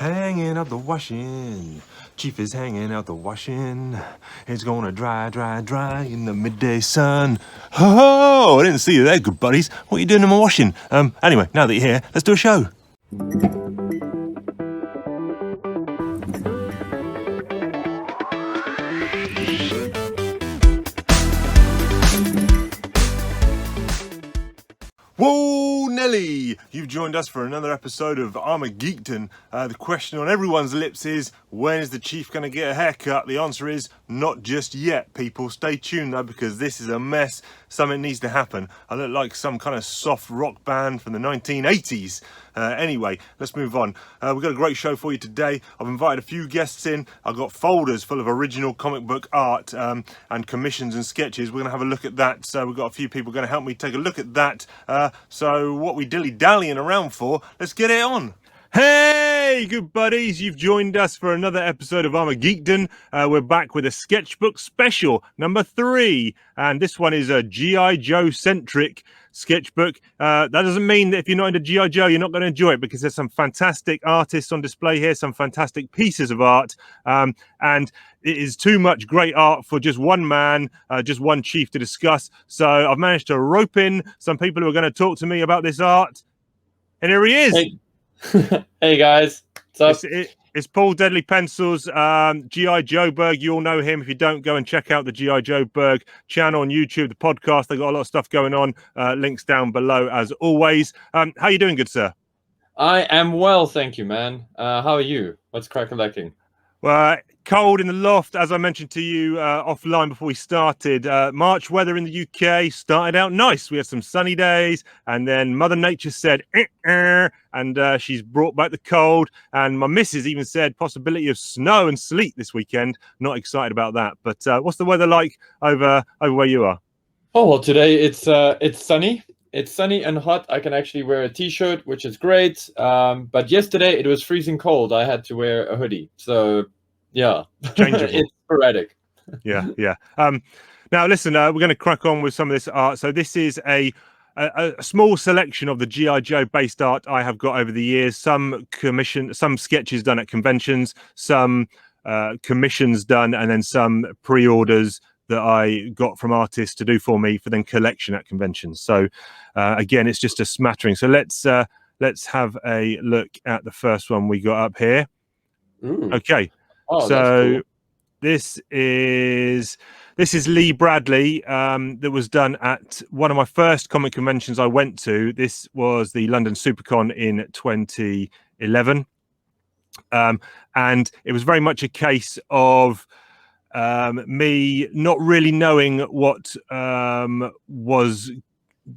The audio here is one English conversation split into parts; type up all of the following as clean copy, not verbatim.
Hanging out the washing. Chief is hanging out the washing. It's gonna dry, dry, dry in the midday sun. Oh, I didn't see you there, good buddies. What are you doing in my washing? Anyway, now that you're here, let's do a show. Whoa, Nelly! You've joined us for another episode of ArmaGEEKdon. The question on everyone's lips is, when is the Chief going to get a haircut? The answer is, not just yet, people. Stay tuned, though, because this is a mess. Something needs to happen. I look like some kind of soft rock band from the 1980s. Anyway, let's move on. We've got a great show for you today. I've invited a few guests in. I've got folders full of original comic book art and commissions and sketches. We're going to have a look at that. So we've got a few people going to help me take a look at that. So what we dilly-dallying around for, let's get it on. Hey, good buddies, you've joined us for another episode of ArmaGEEKdon. We're back with a sketchbook special, number 3. And this one is a G.I. Joe-centric sketchbook. That doesn't mean that if you're not into G.I. Joe, you're not going to enjoy it, because there's some fantastic artists on display here, some fantastic pieces of art. And it is too much great art for just one man, just one chief to discuss. So I've managed to rope in some people who are going to talk to me about this art. And here he is. Hey. Hey guys, what's up? It's Paul Deadly Pencils, G.I. Joburg. You all know him. If you don't, go and check out the G.I. Joburg channel on YouTube, the podcast. They've got a lot of stuff going on. Links down below as always. How you doing, good sir? I am well, thank you, man. How are you? What's crack-a-lacking? Well, cold in the loft, as I mentioned to you offline before we started. March weather in the UK started out nice. We had some sunny days, and then Mother Nature said, and she's brought back the cold. And my missus even said possibility of snow and sleet this weekend. Not excited about that. But what's the weather like over where you are? Oh, well, today it's sunny. It's sunny and hot. I can actually wear a t-shirt, which is great. But yesterday it was freezing cold. I had to wear a hoodie. So, yeah, it's sporadic. Yeah. Now, listen, we're going to crack on with some of this art. So this is a small selection of the G.I. Joe based art I have got over the years. Some sketches done at conventions, some commissions done, and then some pre-orders that I got from artists to do for me for then collection at conventions. So again, it's just a smattering. So let's have a look at the first one we got up here. Ooh. Okay. Oh, so cool. this is Lee Bradley, that was done at one of my first comic conventions I went to. This was the London Supercon in 2011. And it was very much a case of me not really knowing what was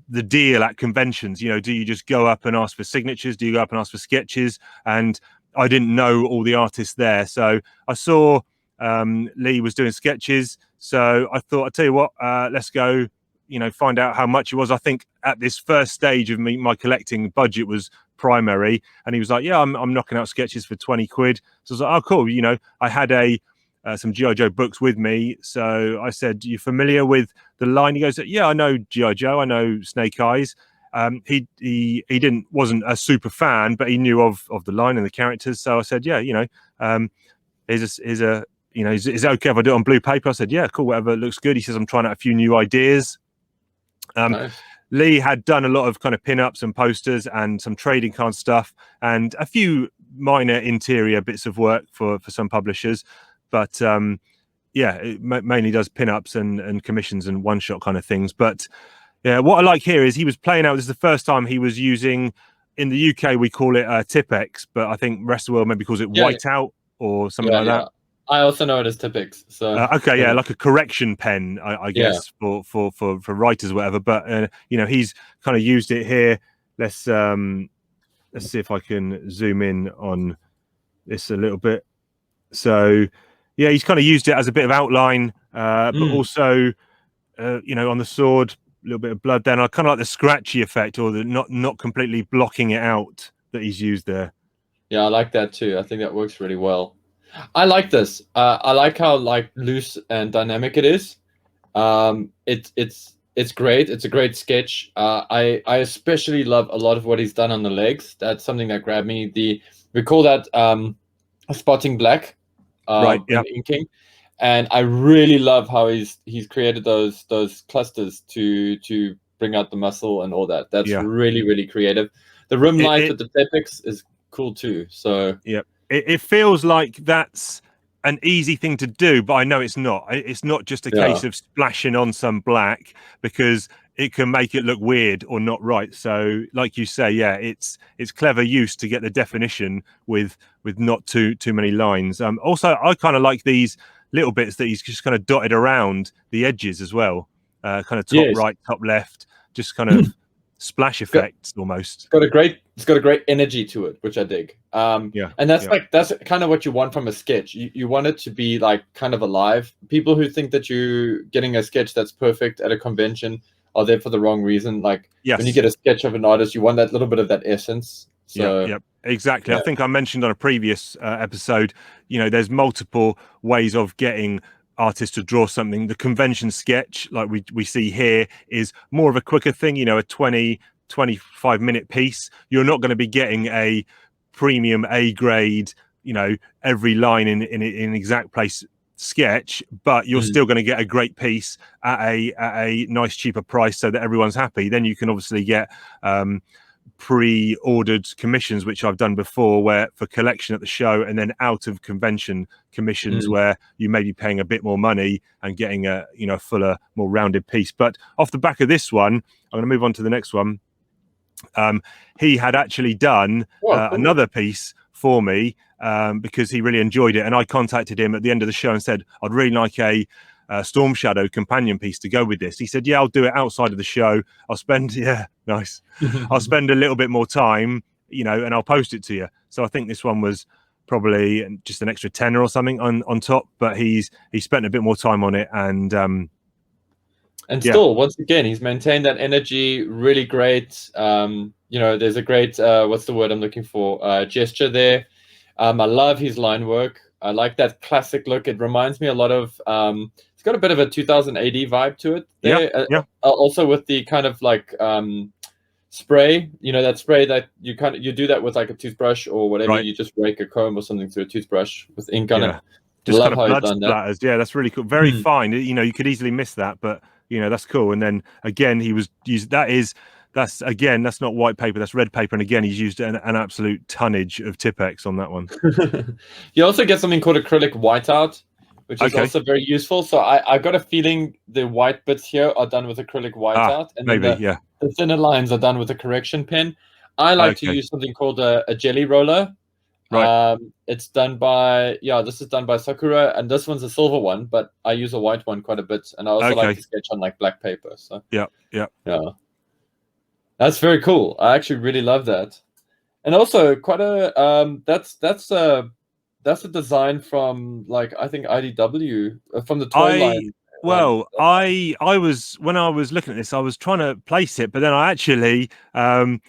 the deal at conventions. You know, do you just go up and ask for signatures? Do you go up and ask for sketches? And I didn't know all the artists there. So I saw Lee was doing sketches. So I thought, I'll tell you what, let's go, find out how much it was. I think at this first stage of my collecting, budget was primary. And he was like, yeah, I'm knocking out sketches for 20 quid. So I was like, oh, cool. I had some G.I. Joe books with me. So I said, you familiar with the line? He goes, yeah, I know G.I. Joe. I know Snake Eyes. He wasn't a super fan, but he knew of the line and the characters. So I said, yeah, is it okay if I do it on blue paper? I said, yeah, cool, whatever, it looks good. He says, I'm trying out a few new ideas. Nice. Lee had done a lot of kind of pin-ups and posters and some trading card stuff and a few minor interior bits of work for some publishers. But yeah, it mainly does pin-ups and commissions and one-shot kind of things. But yeah, what I like here is he was playing out. This is the first time he was using, in the UK we call it Tipex, but I think the rest of the world maybe calls it whiteout or something like that. I also know it as Tipex. So okay, yeah, like a correction pen, I guess, for writers or whatever. But he's kind of used it here. Let's see if I can zoom in on this a little bit. So yeah, he's kind of used it as a bit of outline, but also on the sword, a little bit of blood there. And I kind of like the scratchy effect, or the not completely blocking it out that he's used there. Yeah, I like that too. I think that works really well. I like this. I like how loose and dynamic it is. It's great. It's a great sketch. I especially love a lot of what he's done on the legs. That's something that grabbed me. we call that spotting black, Right, yeah. and inking. And I really love how he's created those clusters to bring out the muscle and all that. That's really, really creative. The rim light with the Tepex is cool too. So yeah, it feels like that's an easy thing to do, but I know it's not. It's not just a case of splashing on some black, because it can make it look weird or not right. So like you say, yeah, it's clever use to get the definition with not too many lines. Also, I kind of like these little bits that he's just kind of dotted around the edges as well, kind of top right, top left, just kind of splash effects almost. It's got a great energy to it, which I dig. And that's that's kind of what you want from a sketch. You want it to be like kind of alive. People who think that you're getting a sketch that's perfect at a convention are there for the wrong reason. Like when you get a sketch of an artist, you want that little bit of that essence. So exactly. I think I mentioned on a previous episode, you know, there's multiple ways of getting artists to draw something. The convention sketch, like we see here, is more of a quicker thing, you know, a 20-25 minute piece. You're not going to be getting a premium A grade, you know, every line in exact place sketch, but you're still going to get a great piece at a nice cheaper price, so that everyone's happy. Then you can obviously get pre-ordered commissions, which I've done before, where for collection at the show, and then out of convention commissions where you may be paying a bit more money and getting a, you know, fuller, more rounded piece. But off the back of this one, I'm going to move on to the next one. He had actually done another piece for me because he really enjoyed it, and I contacted him at the end of the show and said, I'd really like a Storm Shadow companion piece to go with this. He said, yeah, I'll do it outside of the show. I'll spend nice I'll spend a little bit more time, you know, and I'll post it to you. So I think this one was probably just an extra tenner or something on top, but he spent a bit more time on it, and still, once again, he's maintained that energy really great. You know, there's a great what's the word I'm looking for, gesture there. I love his line work. I like that classic look. It reminds me a lot of it's got a bit of a 2000 AD vibe to it there. Also with the kind of like spray, you know, that spray that you do that with like a toothbrush or whatever. You just rake a comb or something through a toothbrush with ink on it. Just love kind of blood splatters. Yeah, that's really cool. Very fine. You know, you could easily miss that, but you know, that's cool. And then again, he was used. That's not white paper. That's red paper. And again, he's used an absolute tonnage of Tipex on that one. You also get something called acrylic whiteout, which is also very useful. So I got a feeling the white bits here are done with acrylic whiteout, and maybe the thinner lines are done with a correction pen. I like to use something called a jelly roller. It's done by this is done by Sakura, and this one's a silver one, but I use a white one quite a bit, and I also like to sketch on like black paper. So that's very cool. I actually really love that, and also quite a that's a design from like I think IDW from the toy line. Well, I was when I was looking at this, I was trying to place it, but then I actually on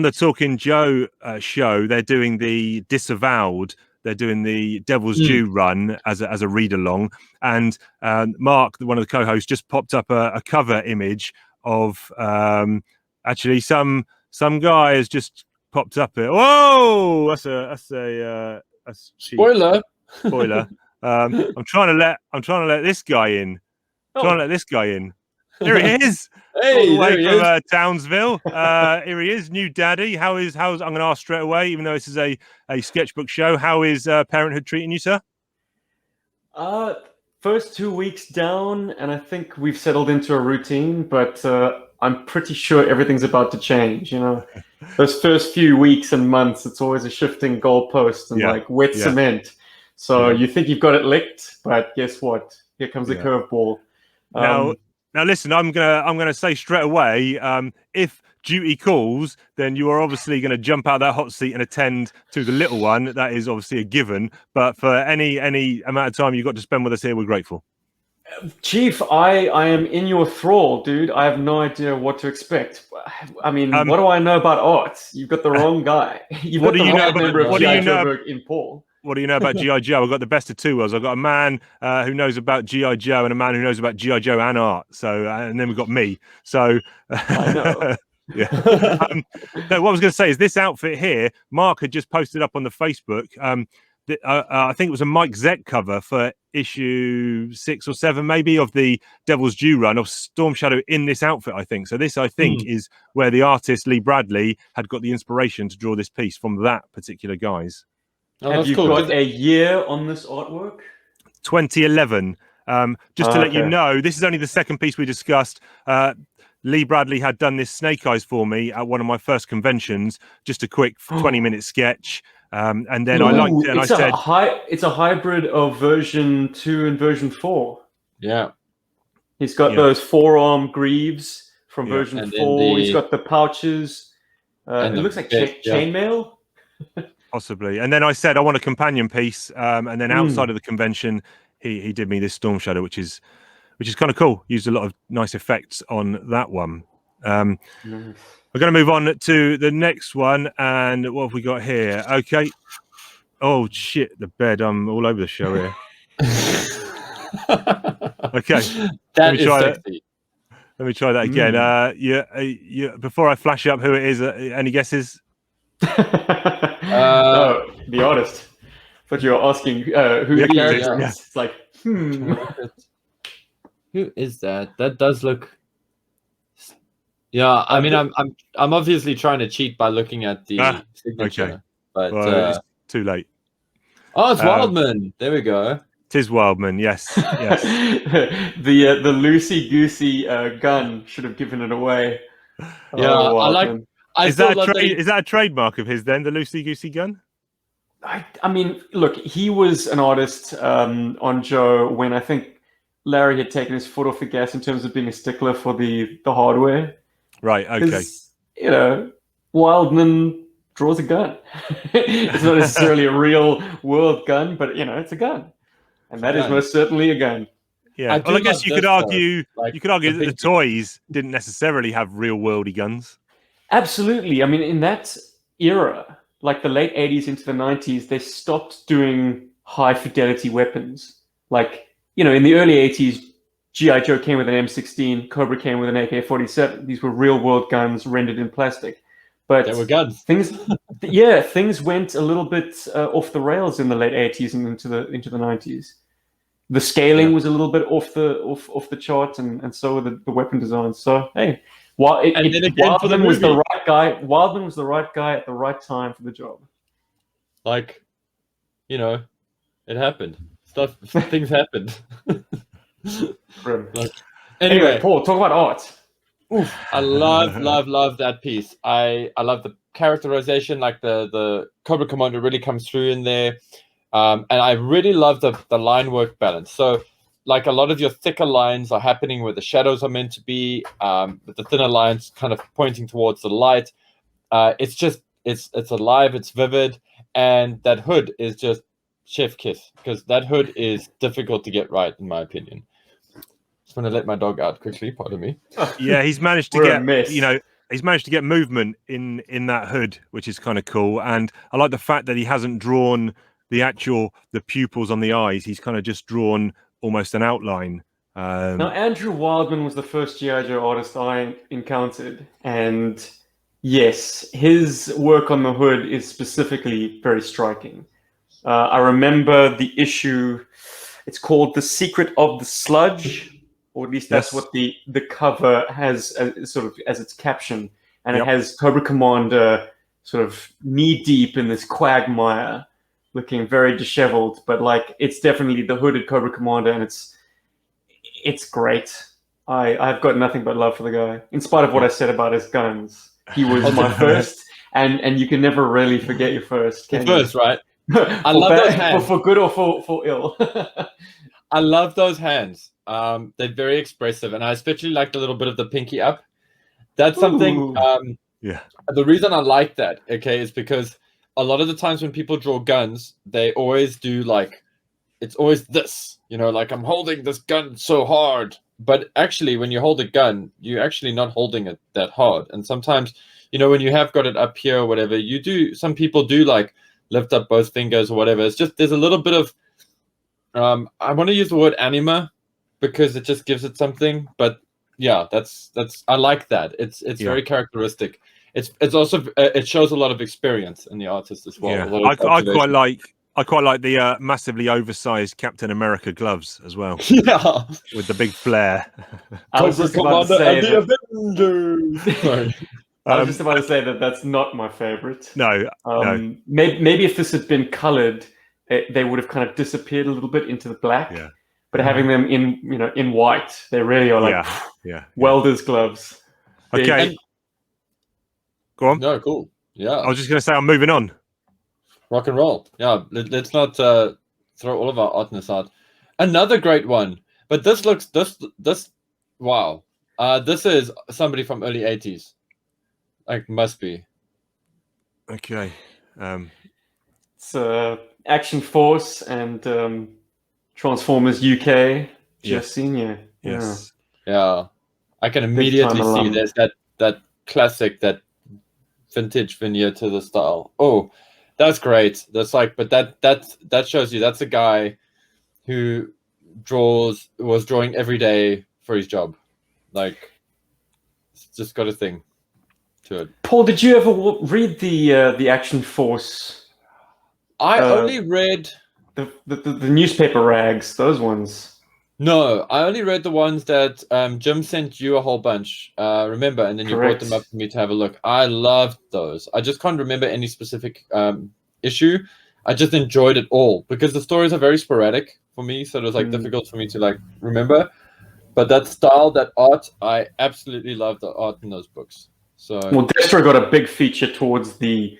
the Talking Joe show, they're doing the Disavowed. They're doing the Devil's Due run as a read along, and Mark, one of the co-hosts, just popped up a cover image of actually some guy has just popped up here. Whoa, that's cheap. Spoiler. I'm trying to let this guy in. Trying to let this guy in. There he is. Hey, all the way there he from is. Townsville. Here he is, new daddy. How's I'm going to ask straight away, even though this is a sketchbook show. How is parenthood treating you, sir? First 2 weeks down, and I think we've settled into a routine. But I'm pretty sure everything's about to change. You know, those first few weeks and months, it's always a shifting goalpost and like wet cement. So you think you've got it licked, but guess what? Here comes the curveball. Now listen, I'm gonna say straight away, if duty calls, then you are obviously going to jump out of that hot seat and attend to the little one. That is obviously a given. But for any amount of time you've got to spend with us here, we're grateful. Chief, I am in your thrall, dude. I have no idea what to expect. I mean, what do I know about art? You've got the wrong guy. What do you know about Joburg in Paul? What do you know about G.I. Joe? I've got the best of two worlds. I've got a man who knows about G.I. Joe and a man who knows about G.I. Joe and art. So, and then we've got me. So, I know. Yeah. No, what I was going to say is this outfit here, Mark had just posted up on the Facebook. I think it was a Mike Zeck cover for issue 6 or 7, maybe, of the Devil's Due run of Storm Shadow in this outfit, I think. So this, I think, is where the artist Lee Bradley had got the inspiration to draw this piece from that particular guys. Oh, Have that's you cool. got a year on this artwork? 2011. Just to let you know, this is only the second piece we discussed. Lee Bradley had done this Snake Eyes for me at one of my first conventions, just a quick 20-minute sketch. And then I liked it, and I said, it's a hybrid of version 2 and version 4. Yeah. He's got those forearm greaves from version and 4. He's got the pouches. It looks like chainmail. Possibly. And then I said, I want a companion piece. And then outside of the convention, he did me this Storm Shadow, which is kind of cool. Used a lot of nice effects on that one. We're going to move on to the next one. And what have we got here? Okay. Oh, shit, the bed. I'm all over the show here. Okay. That is sexy. Let me try that again. Before I flash up who it is, any guesses? No, the artist. But you're asking who the character is. It's like, Who is that? That does look. Yeah, I mean, I'm obviously trying to cheat by looking at the signature, okay. But it's too late. Oh, it's Wildman. There we go. Tis Wildman. Yes, yes. The loosey goosey gun should have given it away. Yeah, I like. Is that a trademark of his then? The loosey goosey gun? I mean, look, he was an artist on Joe when I think Larry had taken his foot off the gas in terms of being a stickler for the hardware. Right. Okay. You know, Wildman draws a gun. It's not necessarily a real world gun, but it's a gun, and that is most certainly a gun. Yeah. Well, I guess you could argue that the toys didn't necessarily have real worldy guns. Absolutely. I mean, in that era, like the late 80s into the 90s, they stopped doing high fidelity weapons. Like, in the early 80s, G.I. Joe came with an M16, Cobra came with an AK-47. These were real world guns rendered in plastic. But they were guns. Things went a little bit off the rails in the late 80s and into the 90s. The scaling was a little bit off the chart, and so were the weapon designs. So hey, Wildman was the right guy. Wildman was the right guy at the right time for the job. Like, it happened. Things happened. Anyway, Paul, talk about art. Oof, I love that piece. I love the characterization, like the Cobra Commander really comes through in there. And I really love the line work balance. So, like, a lot of your thicker lines are happening where the shadows are meant to be, but the thinner lines kind of pointing towards the light. It's alive, it's vivid, and that hood is just chef kiss, because that hood is difficult to get right, in my opinion. Just want to let my dog out quickly. Pardon me. Yeah, he's managed to he's managed to get movement in that hood, which is kind of cool. And I like the fact that he hasn't drawn the pupils on the eyes. He's kind of just drawn almost an outline. Now, Andrew Wildman was the first G.I. Joe artist I encountered, and yes, his work on the hood is specifically very striking. I remember the issue. It's called "The Secret of the Sludge," or at least that's what the cover has sort of as its caption, and it has Cobra Commander sort of knee deep in this quagmire, looking very disheveled. But like, it's definitely the hooded Cobra Commander, and it's great. I've got nothing but love for the guy, in spite of what I said about his guns. He was my first, and you can never really forget your first. First, right? I love those hands. For good or for ill. I love those hands. They're very expressive, and I especially like the little bit of the pinky up. That's something. The reason I like that, is because a lot of the times when people draw guns, they always do it's always this, like I'm holding this gun so hard. But actually, when you hold a gun, you're actually not holding it that hard. And sometimes, when you have got it up here or whatever, some people do lift up both fingers or whatever. It's just, there's a little bit of, I want to use the word anima because it just gives it something, but yeah, that's I like that. It's very characteristic. It's also it shows a lot of experience in the artist as well. Yeah, A lot of I quite like the massively oversized Captain America gloves as well, yeah. with the big flare. I was just about to Commander say and the that. Avengers. Sorry. I was just about to say that that's not my favorite. No, no. Maybe if this had been colored, they would have kind of disappeared a little bit into the black. Yeah. But having them in white, they really are like yeah. welder's gloves. Okay. And, go on. No, cool. Yeah. I was just going to say I'm moving on. Rock and roll. Yeah. Let's not throw all of our artness out. Another great one. But this looks wow. This is somebody from early 80s. Like must be. Okay. It's Action Force and Transformers UK. Just Senior. Yes. Yeah. I can immediately see there's that classic, that vintage veneer to the style. Oh, that's great. That's like, but that shows you that's a guy who was drawing every day for his job. Like, it's just got a thing to it. Paul, did you ever read the Action Force? I only read the newspaper rags. Those ones. No, I only read the ones that Jim sent you a whole bunch. Remember, and then you brought them up for me to have a look. I loved those. I just can't remember any specific issue. I just enjoyed it all because the stories are very sporadic for me, so it was like difficult for me to like remember. But that style, that art, I absolutely love the art in those books. So well, Destro got a big feature towards the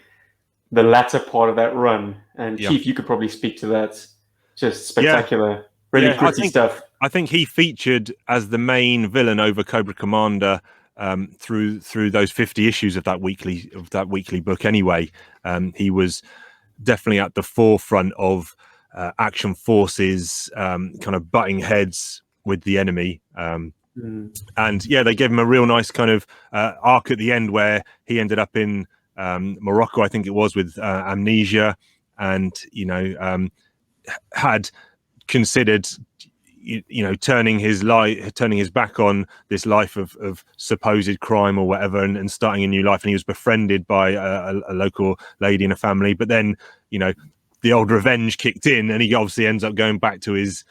latter part of that run, and Chief, you could probably speak to that. Just spectacular, really pretty stuff. I think he featured as the main villain over Cobra Commander through those 50 issues of that weekly book. Anyway, he was definitely at the forefront of Action Force's kind of butting heads with the enemy. And yeah, they gave him a real nice kind of arc at the end where he ended up in Morocco, I think it was, with amnesia, and had considered turning his back on this life of supposed crime or whatever, and starting a new life. And he was befriended by a local lady in a family, but then the old revenge kicked in, and he obviously ends up going back to his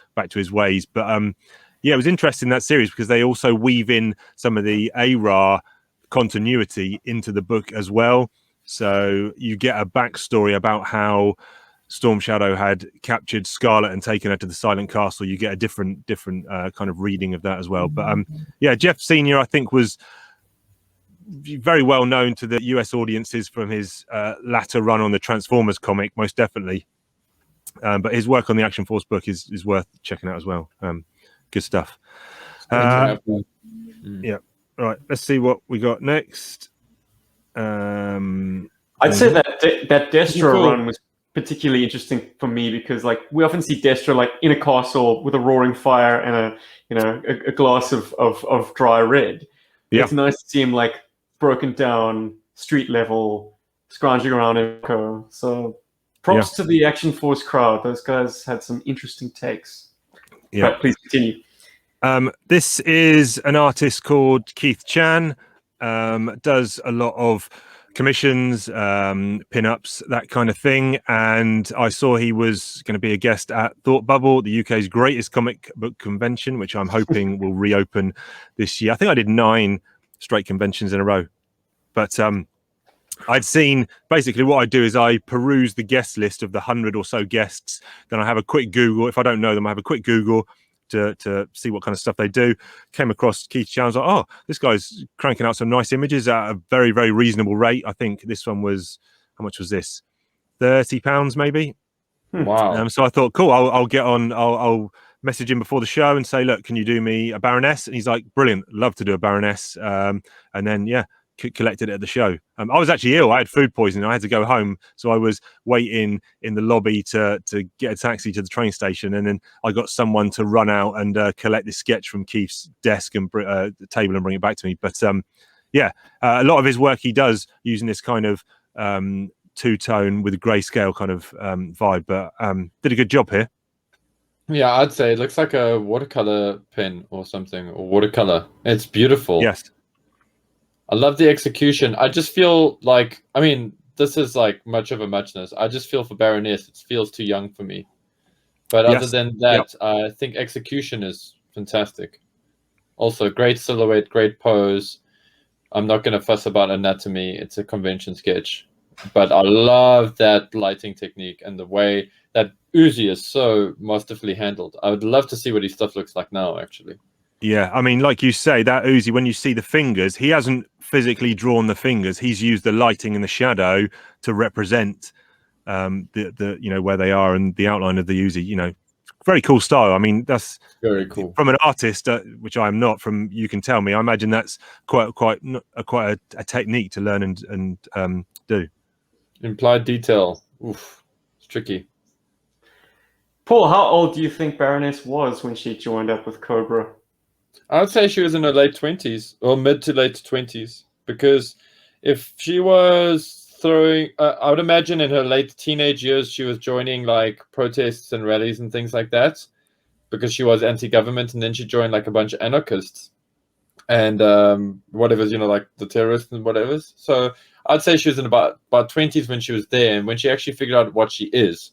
ways. But yeah, it was interesting, that series, because they also weave in some of the ARA continuity into the book as well. So you get a backstory about how Storm Shadow had captured Scarlet and taken her to the Silent Castle. You get a different kind of reading of that as well. But yeah, Jeff Senior, I think, was very well known to the US audiences from his latter run on the Transformers comic, most definitely. But his work on the Action Force book is worth checking out as well. Good stuff. Yeah. Right. Let's see what we got next. I'd say that Destro run was particularly interesting for me because, like, we often see Destro like in a castle with a roaring fire and a glass of dry red. Yeah. It's nice to see him like broken down, street level, scrounging around in Co. So props to the Action Force crowd. Those guys had some interesting takes. Yeah, but please continue. This is an artist called Keith Chan. Does a lot of commissions, pin-ups, that kind of thing. And I saw he was going to be a guest at Thought Bubble, the UK's greatest comic book convention, which I'm hoping will reopen this year. I think I did 9 straight conventions in a row. But I'd seen, basically what I do is I peruse the guest list of the 100 or so guests. Then I have a quick Google. If I don't know them, I have a quick Google to see what kind of stuff they do. Came across Keith Chan. I was like, oh, this guy's cranking out some nice images at a very, very reasonable rate. I think this one was, how much was this? £30 maybe. Wow. So I thought, cool, I'll get on, I'll message him before the show and say, look, can you do me a Baroness? And he's like, brilliant, love to do a Baroness. And then, yeah, collected it at the show. I was actually ill. I had food poisoning. I had to go home, so I was waiting in the lobby to get a taxi to the train station, and then I got someone to run out and collect this sketch from Keith's desk and the table and bring it back to me. But yeah, a lot of his work he does using this kind of two-tone with a grayscale kind of vibe, but did a good job here. Yeah, I'd say it looks like a watercolor pen or something, or watercolor. It's beautiful. Yes. I love the execution. I just feel like, I mean, this is like much of a muchness. I just feel for Baroness, it feels too young for me. But other Yes. than Yep. that, I think execution is fantastic. Also, great silhouette, great pose. I'm not going to fuss about anatomy. It's a convention sketch. But I love that lighting technique and the way that Uzi is so masterfully handled. I would love to see what his stuff looks like now, actually. Yeah, I mean, like you say, that Uzi, when you see the fingers, he hasn't physically drawn the fingers. He's used the lighting and the shadow to represent the you know, where they are and the outline of the Uzi. You know, very cool style. I mean, that's Very cool. From an artist, which I am not. From you can tell me, I imagine that's quite a technique to learn and do. Implied detail. Oof, it's tricky. Paul, how old do you think Baroness was when she joined up with Cobra? I would say she was in her late 20s or mid to late 20s, because if she was throwing, I would imagine in her late teenage years, she was joining like protests and rallies and things like that, because she was anti-government, and then she joined like a bunch of anarchists and whatever's, you know, like the terrorists and whatever's. So I'd say she was in about 20s when she was there, and when she actually figured out what she is,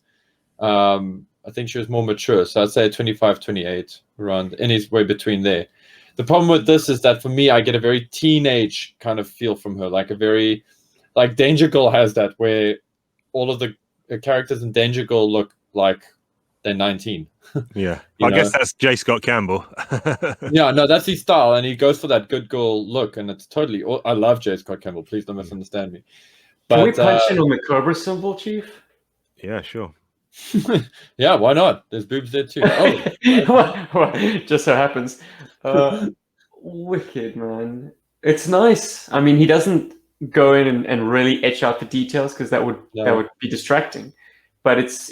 I think she was more mature. So I'd say 25, 28, around any way between there. The problem with this is that for me, I get a very teenage kind of feel from her, like a very, like Danger Girl has that, where all of the characters in Danger Girl look like they're 19. Yeah, I guess that's J. Scott Campbell. Yeah, no, that's his style, and he goes for that good girl look, and it's totally. I love J. Scott Campbell. Please don't misunderstand me. But, can we punch in on the Cobra symbol, Chief? Yeah, sure. Yeah, why not? There's boobs there too. Oh, well, just so happens. Wicked, man. It's nice. I mean, he doesn't go in and really etch out the details, because that would be distracting. But it's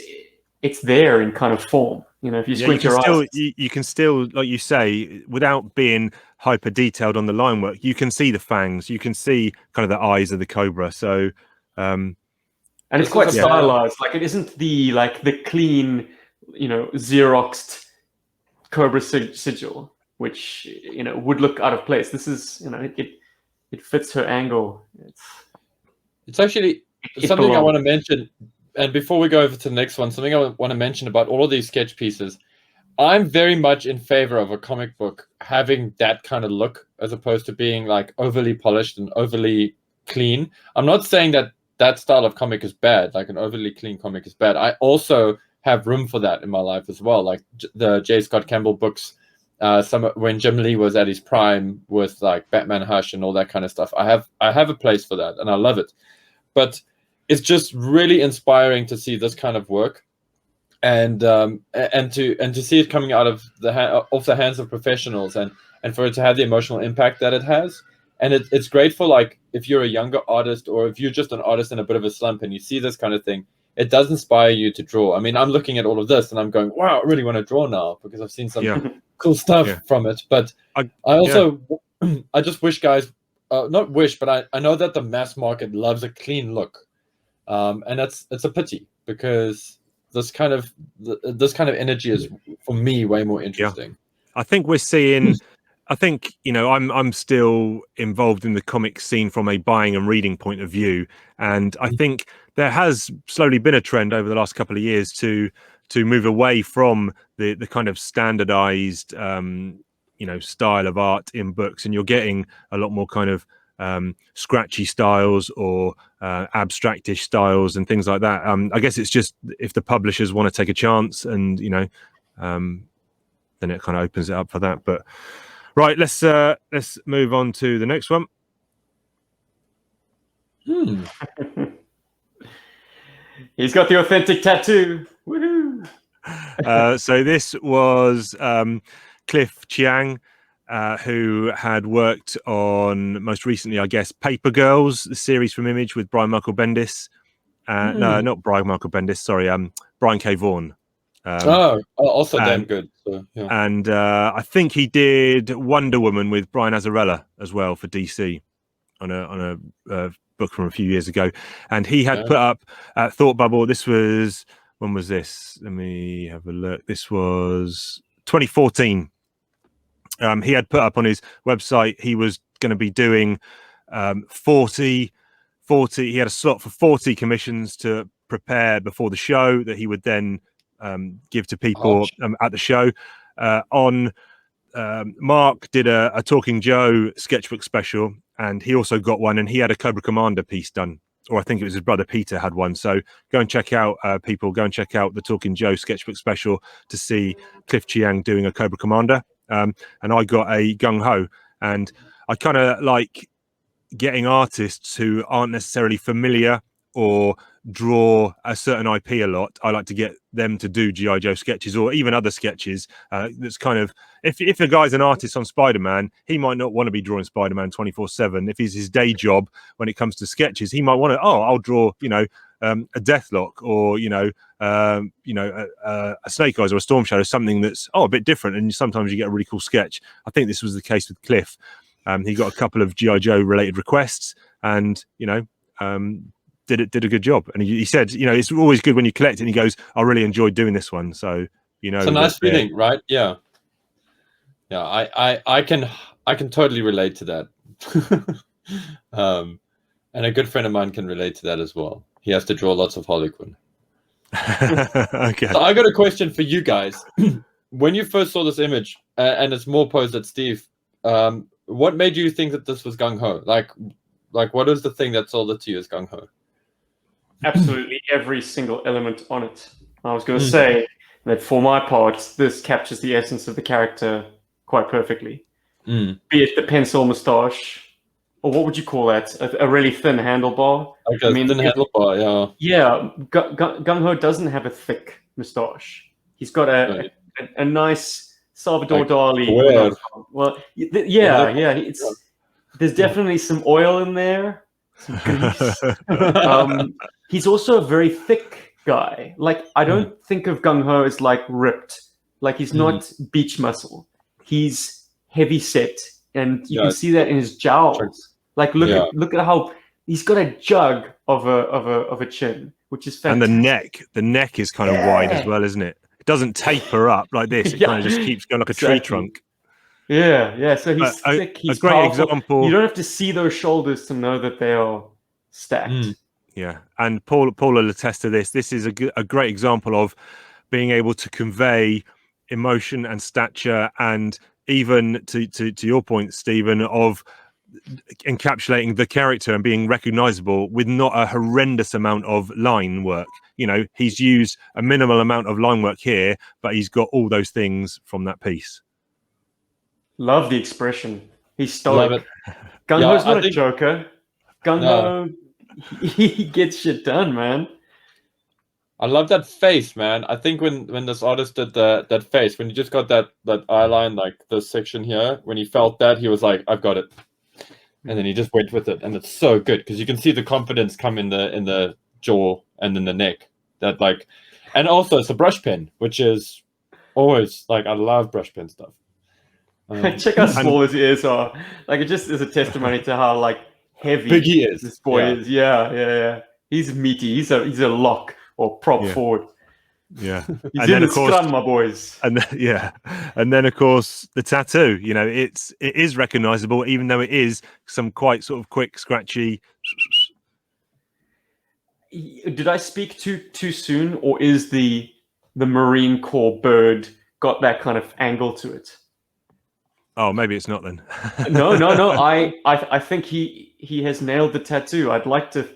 there in kind of form. You know, if you squint your eyes, you can still, like you say, without being hyper detailed on the line work, you can see the fangs, you can see kind of the eyes of the Cobra. So, and it's quite stylized. Like, it isn't the clean, you know, Xeroxed Cobra sigil, which, you know, would look out of place. This is, you know, it fits her angle. It's actually something I want to mention. And before we go over to the next one, something I want to mention about all of these sketch pieces, I'm very much in favor of a comic book having that kind of look, as opposed to being like overly polished and overly clean. I'm not saying that style of comic is bad, like an overly clean comic is bad. I also have room for that in my life as well, like the J. Scott Campbell books, when Jim Lee was at his prime with like Batman Hush and all that kind of stuff. I have a place for that, and I love it. But it's just really inspiring to see this kind of work, and to see it coming out of off the hands of professionals, and for it to have the emotional impact that it has. And it's great for, like, if you're a younger artist, or if you're just an artist in a bit of a slump and you see this kind of thing, it does inspire you to draw. I mean, I'm looking at all of this and I'm going, wow, I really want to draw now, because I've seen some cool stuff from it. But I also, I just wish guys, not wish, but I know that the mass market loves a clean look. And it's a pity, because this kind of energy is, for me, way more interesting. I think we're seeing, I think, you know, I'm still involved in the comic scene from a buying and reading point of view, and I think there has slowly been a trend over the last couple of years to move away from the kind of standardized you know, style of art in books, and you're getting a lot more kind of scratchy styles or abstractish styles and things like that. I guess it's just if the publishers want to take a chance, and, you know, then it kind of opens it up for that. But right, let's move on to the next one. He's got the authentic tattoo. Woohoo! So this was Cliff Chiang, who had worked on, most recently, I guess, Paper Girls, the series from Image with Brian Michael Bendis. No, not Brian Michael Bendis. Sorry, Brian K. Vaughan. Also damn good. So, yeah. And I think he did Wonder Woman with Brian Azzarello as well for DC on a book from a few years ago. And he had put up Thought Bubble. This was when was this? Let me have a look. This was 2014. He had put up on his website he was going to be doing 40. He had a slot for 40 commissions to prepare before the show that he would then give to people at the show. Mark did a Talking Joe sketchbook special, and he also got one, and he had a Cobra Commander piece done, or I think it was his brother Peter had one. So go and check out, people, go and check out the Talking Joe sketchbook special to see Cliff Chiang doing a Cobra Commander. And I got a Gung Ho, and I kind of like getting artists who aren't necessarily familiar or draw a certain IP a lot. I like to get them to do G.I. Joe sketches or even other sketches. That's kind of, if a guy's an artist on Spider-Man, he might not want to be drawing Spider-Man 24/7. If it's his day job when it comes to sketches, he might want to, I'll draw, a Deathlock, or a Snake Eyes or a Storm Shadow, something that's a bit different, and sometimes you get a really cool sketch. I think this was the case with Cliff. He got a couple of G.I. Joe related requests, and did a good job. And he said, it's always good when you collect it, and he goes, I really enjoyed doing this one. So it's a nice feeling, right? Yeah. I can totally relate to that. And a good friend of mine can relate to that as well. He has to draw lots of Harlequin. Okay. So I got a question for you guys. When you first saw this image, and it's more posed at Steve, what made you think that this was Gung Ho? Like what is the thing that sold it to you as Gung Ho? Absolutely every single element on it. I was going to say that for my part, this captures the essence of the character quite perfectly. Be it the pencil moustache, or what would you call that? A really thin handlebar. Okay, thin handlebar, yeah. Yeah, Gung Ho doesn't have a thick moustache. He's got a nice Salvador Dali. Well, there's definitely some oil in there, some grease. He's also a very thick guy. Like, I don't think of Gung Ho as like ripped. Like, he's not beach muscle. He's heavy set, and you can see that in his jowls. Like, look at how he's got a jug of a chin, which is fantastic. And the neck is kind of wide as well, isn't it? It doesn't taper up like this. It kind of just keeps going like a tree trunk. Yeah. So he's thick. He's a great powerful. Example. You don't have to see those shoulders to know that they are stacked. Yeah, and Paul will attest to this. This is a great example of being able to convey emotion and stature, and even to your point, Stephen, of encapsulating the character and being recognizable with not a horrendous amount of line work. He's used a minimal amount of line work here, but he's got all those things from that piece. Love the expression. He's stoic. Love it. Gung Ho's not a joker. Gung Ho, he gets shit done, man. I love that face, man. I think when this artist did that face, when he just got that eye line, like this section here, when he felt that, he was like, I've got it. And then he just went with it, and it's so good because you can see the confidence come in the jaw and in the neck. That and also it's a brush pen, which is always I love brush pen stuff. Check how small his ears are. Like, it just is a testimony to how heavy big he is. This boy is. Yeah. He's meaty. He's a lock or prop forward. Yeah. He's and in the scrum, my boys. And then of course the tattoo. It is recognizable, even though it is some quite sort of quick, scratchy. Did I speak too soon, or is the Marine Corps bird got that kind of angle to it? Oh, maybe it's not then. No. I think he has nailed the tattoo. I'd like to.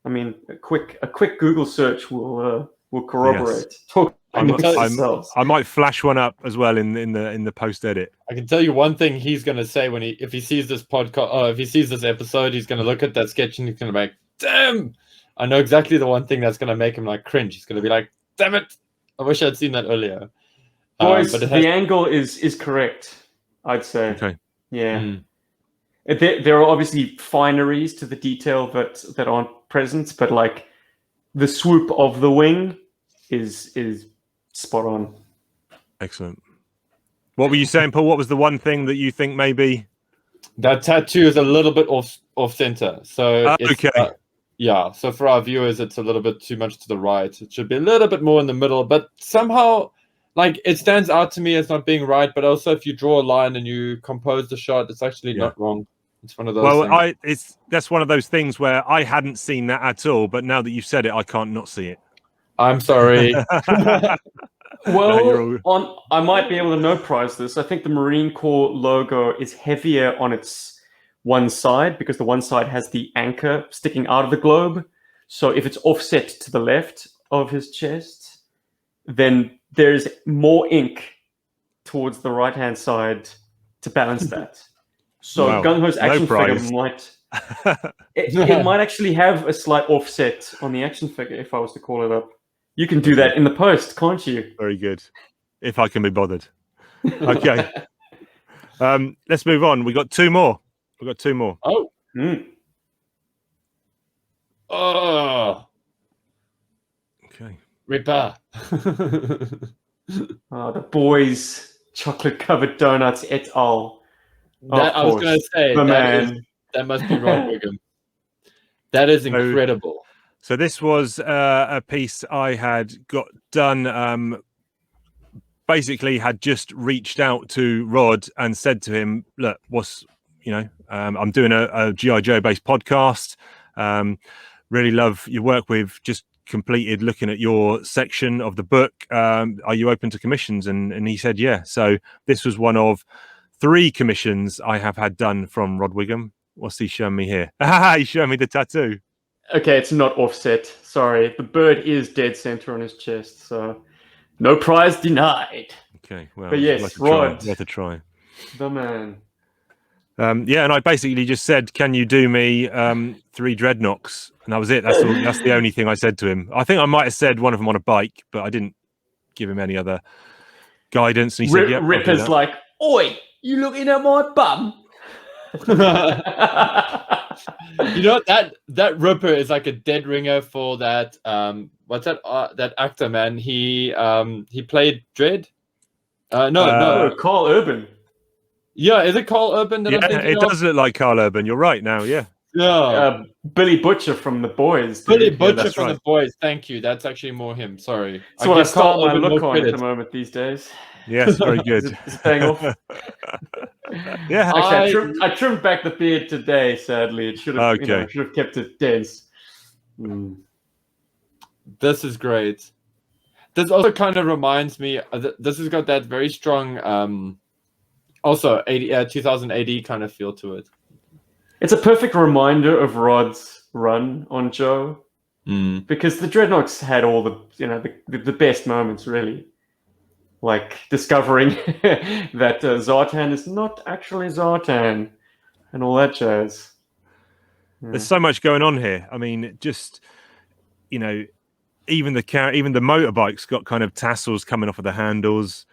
I mean, a quick Google search will corroborate. Yes. I might flash one up as well in the post edit. I can tell you one thing he's going to say if he sees this podcast, if he sees this episode, he's going to look at that sketch and he's going to be like, "Damn!" I know exactly the one thing that's going to make him cringe. He's going to be like, "Damn it! I wish I'd seen that earlier." Boys, but the angle is correct, I'd say. Okay. Yeah. There are obviously fineries to the detail that aren't present, but the swoop of the wing is spot on. Excellent. What were you saying, Paul? What was the one thing that you think maybe that tattoo is a little bit off center? So okay. Yeah, so for our viewers, it's a little bit too much to the right. It should be a little bit more in the middle, but somehow, like, it stands out to me as not being right. But also, if you draw a line and you compose the shot, it's actually not wrong. It's one of those things. That's one of those things where I hadn't seen that at all, but now that you've said it, I can't not see it. I'm sorry. Well, I might be able to no prize this. I think the Marine Corps logo is heavier on its one side because the one side has the anchor sticking out of the globe. So if it's offset to the left of his chest, then there's more ink towards the right-hand side to balance that. So Wow. Gung Ho's action figure prize. might... it might actually have a slight offset on the action figure if I was to call it up. You can do that in the post, can't you? Very good. If I can be bothered. Okay. Let's move on. We've got two more. Oh. Okay. Ripper. The boys, chocolate-covered donuts et al. I was going to say, that must be Rod Whigham. That is incredible. So this was a piece I had got done. Basically, had just reached out to Rod and said to him, "Look, I'm doing a G.I. Joe based podcast. Really love your work. We've just completed looking at your section of the book. Are you open to commissions?" And he said, "Yeah." So this was one of 3 commissions I have had done from Rod Whigham. What's he showing me here? He's showing me the tattoo. Okay, it's not offset. Sorry, the bird is dead center on his chest, so no prize denied. Okay, well, but yes, Rod, worth a try. The man. Yeah, and I basically just said, "Can you do me 3 Dreadnoks?" And that was it. That's the only thing I said to him. I think I might have said one of them on a bike, but I didn't give him any other guidance. And he said, "Yeah." Ripper's like, "Oi, you looking at my bum?" You know, that Ripper is like a dead ringer for that. What's that? That actor, man. He played Dread. No, Carl Urban. Yeah, is it Carl Urban that I'm thinking it does look like Carl Urban. You're right now. Yeah. Yeah. Billy Butcher from The Boys. Billy Butcher from The Boys. Thank you. That's actually more him. Sorry. That's what I start my look on at the moment these days. Yes, very good. It's paying off. Yeah. Actually, I trimmed back the beard today. Sadly, it should have. Okay. Should have kept it dense. This is great. This also kind of reminds me. This has got that very strong, also 2000 AD kind of feel to it. It's a perfect reminder of Rod's run on Joe, because the Dreadnoks had all the best moments, really. Like discovering that Zartan is not actually Zartan, and all that jazz. Yeah. There's so much going on here. I mean, just even the motorbikes got kind of tassels coming off of the handles.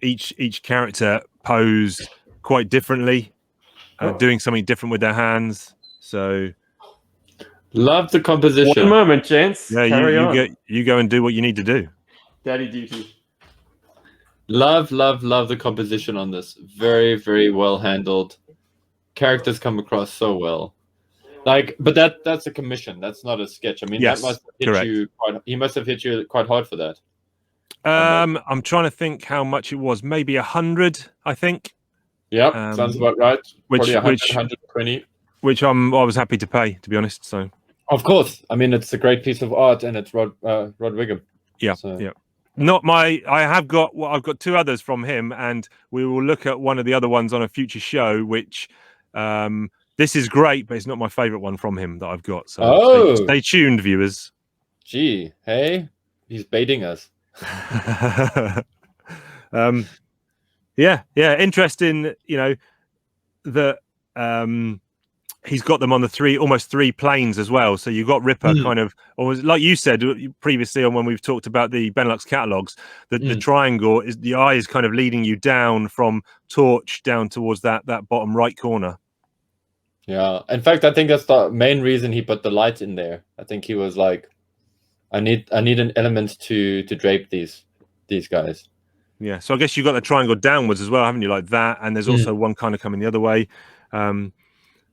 Each character posed quite differently, doing something different with their hands. So, love the composition. One moment, gents. Yeah, you go and do what you need to do. Daddy duty. Love the composition on this. Very, very well handled. Characters come across so well. But that's a commission. That's not a sketch. I mean, yes, that must have hit you. He must have hit you quite hard for that. I'm trying to think how much it was. Maybe 100, I think. Yeah, sounds about right. Which 120. Which I was happy to pay, to be honest. So. Of course, I mean it's a great piece of art, and it's Rod Whigham. Yeah, yeah. I've got 2 others from him, and we will look at one of the other ones on a future show. Which this is great, but it's not my favorite one from him that I've got. So stay tuned, viewers. Gee, hey, he's baiting us. Yeah, interesting. That he's got them on the almost 3 planes as well. So you've got Ripper kind of, or like you said previously on when we've talked about the Benelux catalogs, the triangle is the eye is kind of leading you down from Torch down towards that bottom right corner. Yeah, in fact, I think that's the main reason he put the light in there. I think he was like, I need an element to drape these guys. Yeah, so I guess you've got the triangle downwards as well, haven't you? Like that, and there's also one kind of coming the other way.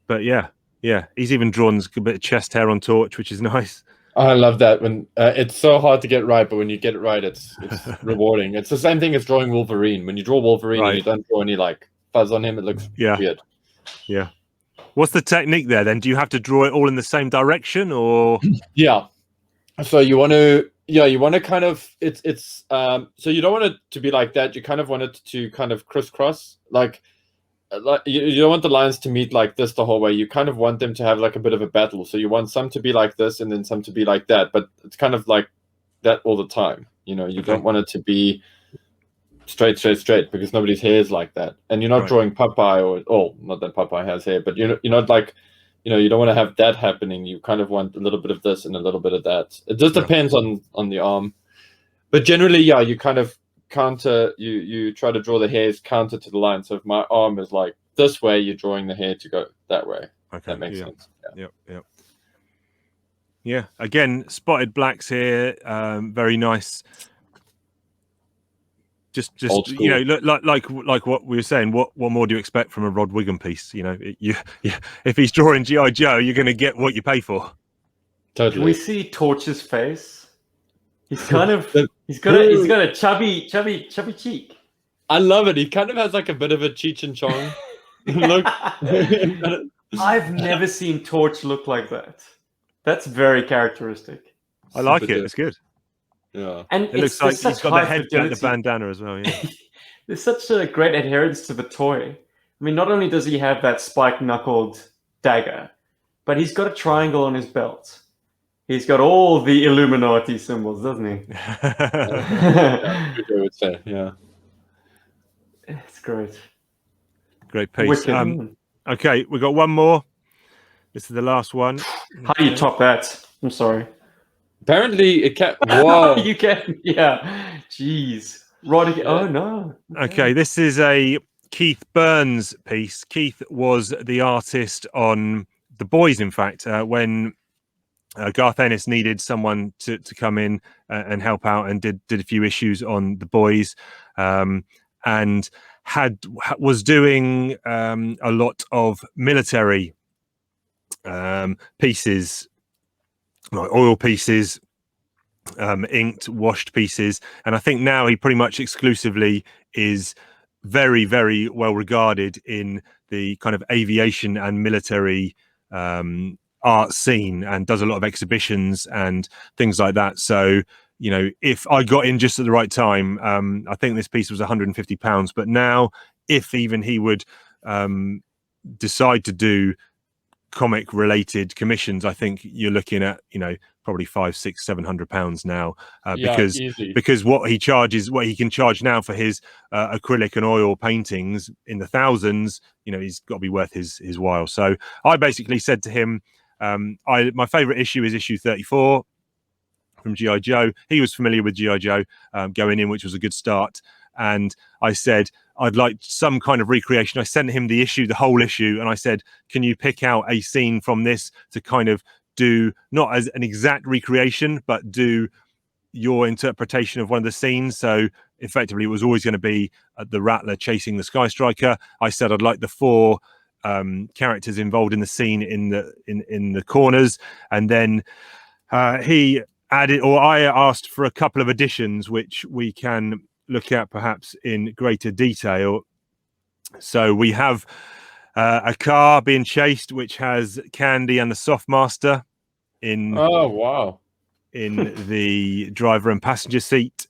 But yeah, Yeah, he's even drawn a bit of chest hair on Torch, which is nice. I love that when it's so hard to get right, but when you get it right, it's rewarding. It's the same thing as drawing Wolverine. When you draw Wolverine and you don't draw any like fuzz on him, it looks weird. Yeah. What's the technique there then? Do you have to draw it all in the same direction, or? Yeah. So you want to, you want to kind of it's so you don't want it to be like that. You kind of want it to kind of crisscross, like you don't want the lines to meet like this the whole way. You kind of want them to have like a bit of a battle. So you want some to be like this and then some to be like that, but it's kind of like that all the time. You don't want it to be straight because nobody's hair is like that. And you're not drawing Popeye or not that Popeye has hair, but you're not like, you don't want to have that happening. You kind of want a little bit of this and a little bit of that. It just depends on the arm. But generally, you kind of counter, you try to draw the hairs counter to the line. So if my arm is like this way, you're drawing the hair to go that way. Okay. That makes sense. Yeah. Again, spotted blacks here. Very nice. Just like what we were saying. What more do you expect from a Rod Whigham piece? If he's drawing G.I. Joe, you're going to get what you pay for. Totally. Can we see Torch's face? He's kind of he's got a chubby cheek. I love it. He kind of has like a bit of a Cheech and Chong look. I've never seen Torch look like that. That's very characteristic. I like it. It's good. Yeah, and it looks like he's got the head and the bandana as well. Yeah, there's such a great adherence to the toy. I mean, not only does he have that spike-knuckled dagger, but he's got a triangle on his belt. He's got all the Illuminati symbols, doesn't he? I would say, it's great. Great piece. Okay, we've got one more. This is the last one. How do you top that? I'm sorry. Apparently, it can't. Whoa, you can. Yeah. Jeez. Rod. Oh no. Okay, this is a Keith Burns piece. Keith was the artist on The Boys. In fact, when Garth Ennis needed someone to come in and help out, and did a few issues on The Boys, and was doing a lot of military pieces, like oil pieces, inked, washed pieces, and I think now he pretty much exclusively is very, very well regarded in the kind of aviation and military art scene, and does a lot of exhibitions and things like that. So, if I got in just at the right time, I think this piece was £150, but now if even he would decide to do comic related commissions, I think you're looking at probably £500, £600, £700 now, because what he can charge now for his acrylic and oil paintings in the thousands, he's got to be worth his while. So I basically said to him, my favorite issue is issue 34 from G.I. Joe. He was familiar with G.I. Joe going in, which was a good start. And I said, I'd like some kind of recreation. I sent him the whole issue, and I said, can you pick out a scene from this to kind of do, not as an exact recreation, but do your interpretation of one of the scenes? So effectively, it was always going to be the Rattler chasing the Sky Striker. I said I'd like the 4 characters involved in the scene in the corners, and then he added, or I asked for a couple of additions, which we can look at perhaps in greater detail. So we have a car being chased, which has Candy and the Softmaster in the driver and passenger seat.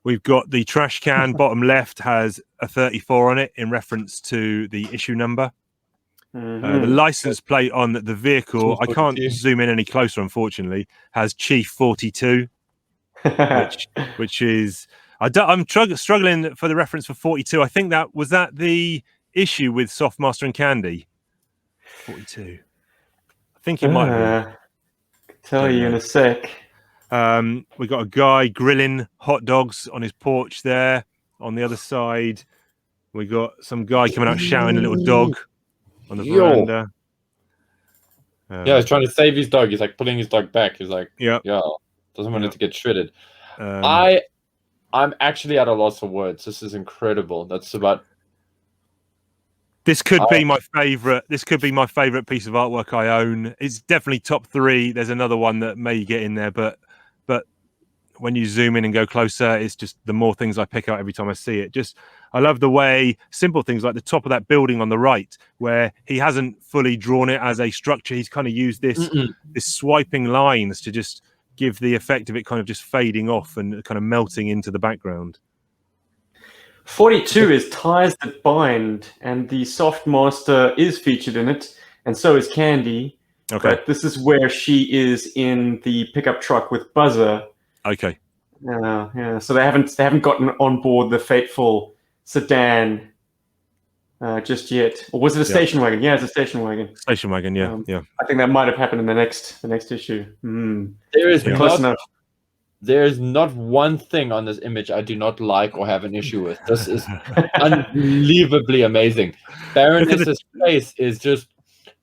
We've got the trash can bottom left has a 34 on it in reference to the issue number. The license plate on the vehicle, I can't zoom in any closer, unfortunately, has Chief 42, which is, I'm struggling for the reference for 42. I think that was the issue with Softmaster and Candy. 42. I think it might be. Tell you in a sec. We got a guy grilling hot dogs on his porch there. On the other side, we got some guy coming out shouting a little dog on the veranda. He's trying to save his dog. He's like pulling his dog back. He's like, doesn't want it to get shredded. I'm actually at a loss for words. This is incredible. That's about This could be my favorite. This could be my favorite piece of artwork I own. It's definitely top 3. There's another one that may get in there, but when you zoom in and go closer, it's just the more things I pick out every time I see it. Just I love the way simple things like the top of that building on the right, where he hasn't fully drawn it as a structure. He's kind of used this swiping lines to just give the effect of it kind of just fading off and kind of melting into the background. 42 is Ties That Bind, and the Soft Master is featured in it, and so is Candy. Okay. But this is where she is in the pickup truck with Buzzer. Okay. Yeah. So they haven't gotten on board the fateful sedan just yet. Or was it a station wagon? Yeah, it's a station wagon. Station wagon. Yeah. Yeah. I think that might have happened in the next issue. There is close enough. There is not one thing on this image I do not like or have an issue with. This is unbelievably amazing. Baroness's face is just,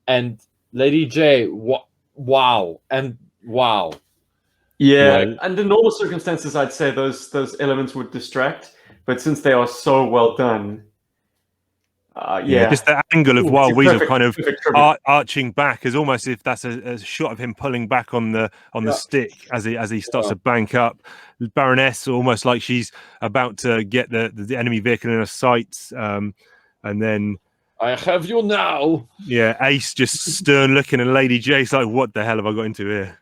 and Lady J, wow, and wow. Yeah, Right. under normal circumstances, I'd say those elements would distract, but since they are so well done, just the angle of Wild Weasel kind of perfect arching back is almost if that's a shot of him pulling back on the stick as he starts to bank up. Baroness almost like she's about to get the enemy vehicle in her sights, and then I have you now. Yeah, Ace just stern looking, and Lady J's like, "What the hell have I got into here?"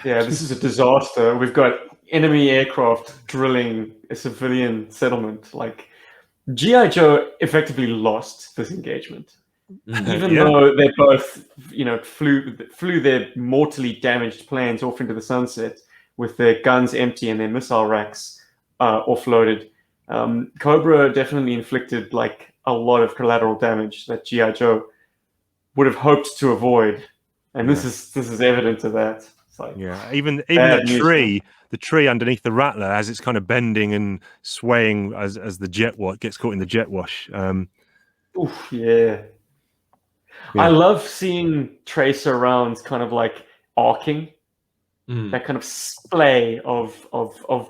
Yeah, this is a disaster. We've got enemy aircraft drilling a civilian settlement. Like, G.I. Joe effectively lost this engagement. Even though they both, flew their mortally damaged planes off into the sunset with their guns empty and their missile racks offloaded. Cobra definitely inflicted like a lot of collateral damage that G.I. Joe would have hoped to avoid. And this is evident of that. Like, even the tree underneath the Rattler as it's kind of bending and swaying as the jet wash gets caught in the jet wash. I love seeing tracer rounds kind of like arcing, that kind of splay of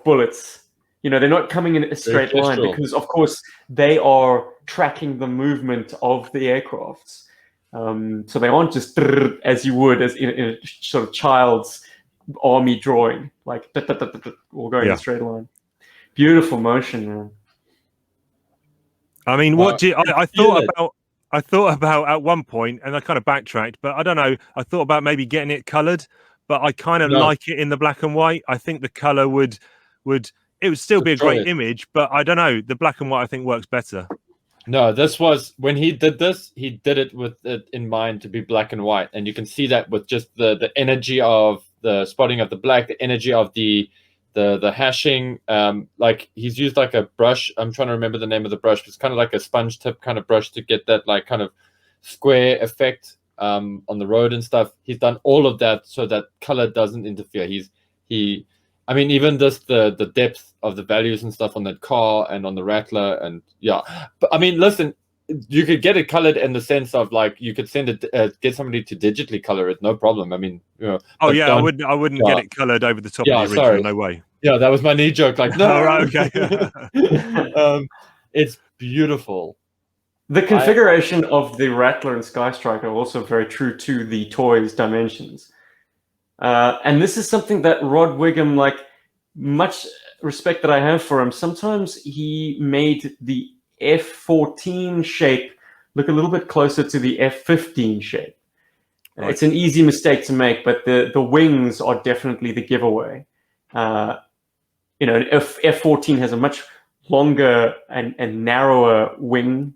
bullets. They're not coming in a straight line because, of course, they are tracking the movement of the aircrafts. So they aren't just as you would as in a sort of child's army drawing, like or going in a straight line. Beautiful motion, man. I mean, I thought about at one point, and I kind of backtracked, but I don't know. I thought about maybe getting it coloured, but I kind of like it in the black and white. I think the colour would still be a great image, but I don't know. The black and white I think works better. No, this was when he did this. He did it with it in mind to be black and white, and you can see that with just the energy of the spotting of the black, the energy of the hashing. Like he's used like a brush. I'm trying to remember the name of the brush. It's kind of like a sponge tip kind of brush to get that like kind of square effect on the road and stuff. He's done all of that so that color doesn't interfere. I mean, even just the depth of the values and stuff on that car and on the Rattler, and but I mean, listen, you could get it colored in the sense of like you could send it, get somebody to digitally color it, no problem. I mean, I wouldn't get it colored over the top of the original, sorry. no way. Yeah, that was my knee joke. Like, no, right, okay. It's beautiful. The configuration of the Rattler and Sky Striker are also very true to the toy's dimensions. And this is something that Rod Whigham, like, much respect that I have for him, sometimes he made the F-14 shape look a little bit closer to the F-15 shape. Right. It's an easy mistake to make, but the wings are definitely the giveaway. F-14 has a much longer and narrower wing.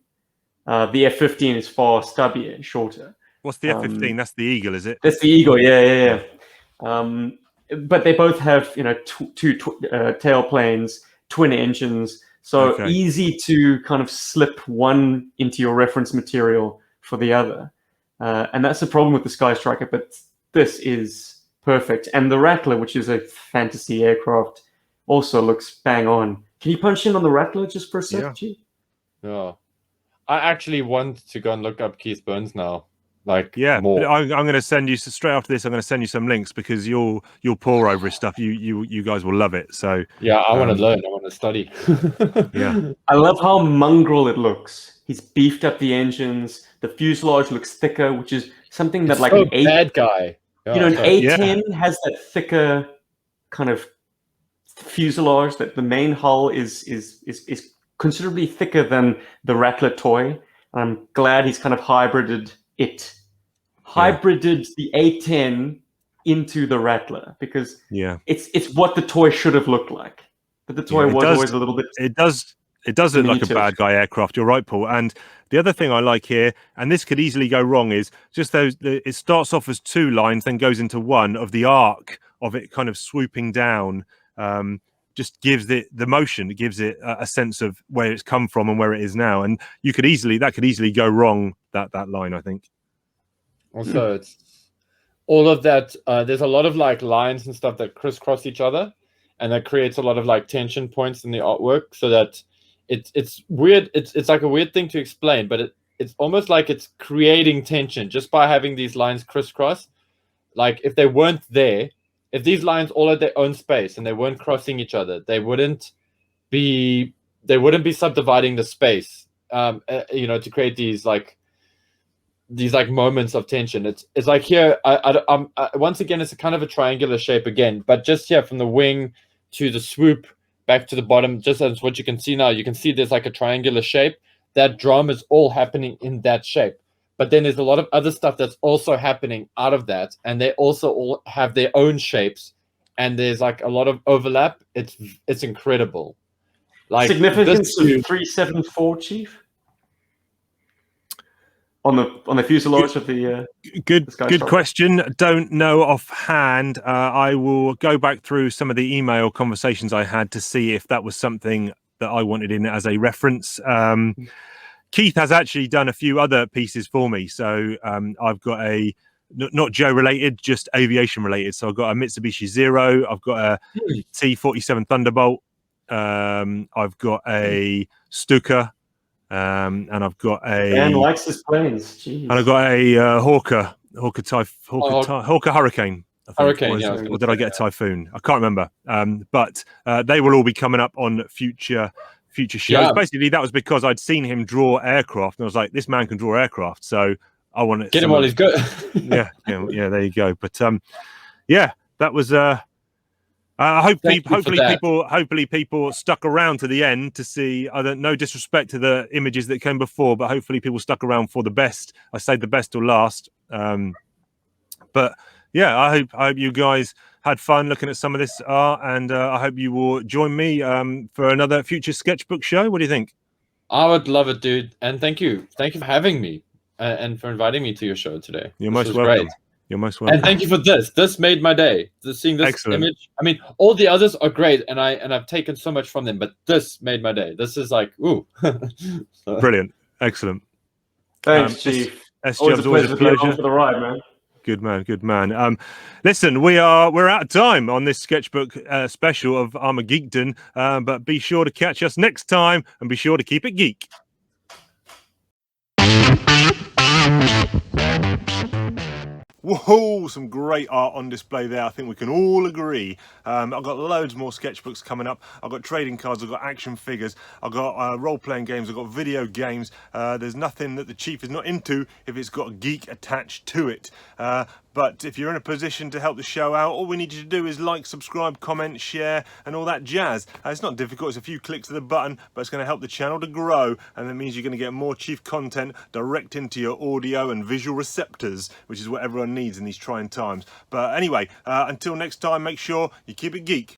The F-15 is far stubbier and shorter. What's the F-15? That's the Eagle, is it? That's the Eagle, yeah. But they both have, two tailplanes, twin engines, so easy to kind of slip one into your reference material for the other. And that's the problem with the Sky Striker, but this is perfect. And the Rattler, which is a fantasy aircraft, also looks bang on. Can you punch in on the Rattler just for a sec, G? Yeah. I actually want to go and look up Keith Burns now. like Yeah, more. but I'm going to send you straight after this. I'm going to send you some links because you'll pore over his stuff. You guys will love it. So Yeah, I want to learn. I want to study. Yeah. I love how mongrel it looks. He's beefed up the engines. The fuselage looks thicker, which is something that It's like so an A, bad guy. you know, an sorry. A10 has that thicker kind of fuselage. That the main hull is considerably thicker than the Rattler toy. I'm glad he's kind of hybrided the A10 into the Rattler, because it's what the toy should have looked like. But the toy was always a little bit. It does look like a bad guy aircraft. You're right, Paul. And the other thing I like here, and this could easily go wrong, is just it starts off as 2 lines, then goes into 1 of the arc of it kind of swooping down. Just gives it the motion. It gives it a sense of where it's come from and where it is now. And that could easily go wrong, that line, I think. Also, it's all of that. There's a lot of like lines and stuff that crisscross each other, and that creates a lot of like tension points in the artwork, so that it's weird. It's like a weird thing to explain, but it's almost like it's creating tension just by having these lines crisscross. Like if they weren't there, if these lines all had their own space and they weren't crossing each other, they wouldn't be subdividing the space, to create these moments of tension. It's like here, once again, it's a kind of a triangular shape again, but just here from the wing to the swoop back to the bottom, just as what you can see now, you can see there's like a triangular shape. That drum is all happening in that shape. But then there's a lot of other stuff that's also happening out of that, and they also all have their own shapes, and there's like a lot of overlap. It's incredible. Like Significance of 374, Chief? On the fuselage of the good question. Don't know offhand. I will go back through some of the email conversations I had to see if that was something that I wanted in as a reference. Keith has actually done a few other pieces for me, so I've got a not Joe related, just aviation related. So I've got a Mitsubishi Zero, I've got a T-47 Thunderbolt, I've got a Stuka, and I've got a Dan likes his planes. Jeez. And I've got a Hawker Hurricane. Hurricane, or did I get a Typhoon? I can't remember. But they will all be coming up on future shows. Yeah. Basically, that was because I'd seen him draw aircraft, and I was like, this man can draw aircraft, so I want to get him while he's good. yeah, there you go. But that was hopefully people stuck around to the end to see. I don't know, disrespect to the images that came before, but hopefully people stuck around for the best. I saved the best till last. But yeah, I hope you guys had fun looking at some of this art, and I hope you will join me for another future sketchbook show. What do you think? I would love it, dude. And thank you for having me and for inviting me to your show today. You're most welcome. Great. You're most welcome. And thank you for this. This made my day. Seeing this image. I mean, all the others are great, and I've taken so much from them, but this made my day. This is like, ooh. Brilliant. Excellent. Thanks, Chief. Always a pleasure to be along for the ride, man. Good man. Listen, we're out of time on this sketchbook special of ArmaGEEKdon, but be sure to catch us next time, and be sure to keep it geek. Whoa, some great art on display there. I think we can all agree. I've got loads more sketchbooks coming up. I've got trading cards, I've got action figures, I've got role-playing games, I've got video games. There's nothing that the Chief is not into if it's got a geek attached to it. But if you're in a position to help the show out, all we need you to do is like, subscribe, comment, share, and all that jazz. It's not difficult. It's a few clicks of the button, but it's going to help the channel to grow, and that means you're going to get more Chief content direct into your audio and visual receptors, which is what everyone needs in these trying times. But anyway, until next time, make sure you keep it geek.